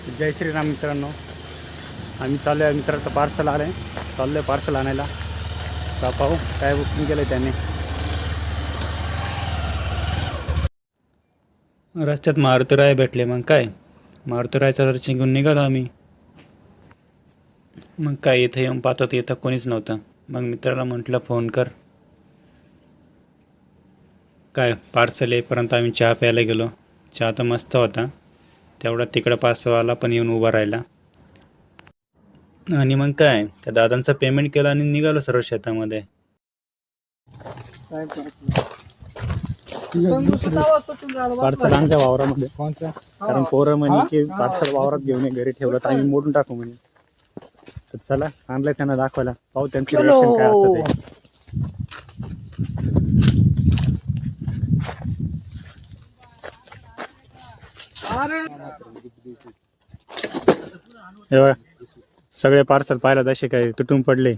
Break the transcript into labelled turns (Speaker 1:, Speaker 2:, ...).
Speaker 1: जय श्रीराम मित्रांनो, आम्ही चाललो आहे. मित्राचं पार्सल आलं आहे, चाललो आहे पार्सल आणायला. का पाहू काय बुकिंग केलं आहे त्याने. रस्त्यात मारुतीराय भेटले. मग काय मारुतीरायचा दर्शन घेऊन निघालो आम्ही. मग काय इथं येऊन पाहतो तर इथं कोणीच नव्हतं. मग मित्राला म्हटलं फोन कर. काय पार्सल येईपर्यंत आम्ही चहा प्यायला गेलो. चहा तर मस्त होता. तेवढा तिकडं पार्सलवाला पण येऊन उभा राहिला. आणि मग काय त्या दादांचं पेमेंट केलं आणि निघालो सर्व शेतामध्ये. पार्सल आमच्या वावरामध्ये कारण पोरं म्हणे की पार्सल वावरात घेऊन घरी ठेवलं तर आम्ही मोडून टाकू म्हणे. तर चला आणलंय त्यांना दाखवायला, पाहू त्यांचं रिएक्शन काय असतं ते. हे बघा, सगळे पार्सल पाहिला तसे काय तुटून पडले.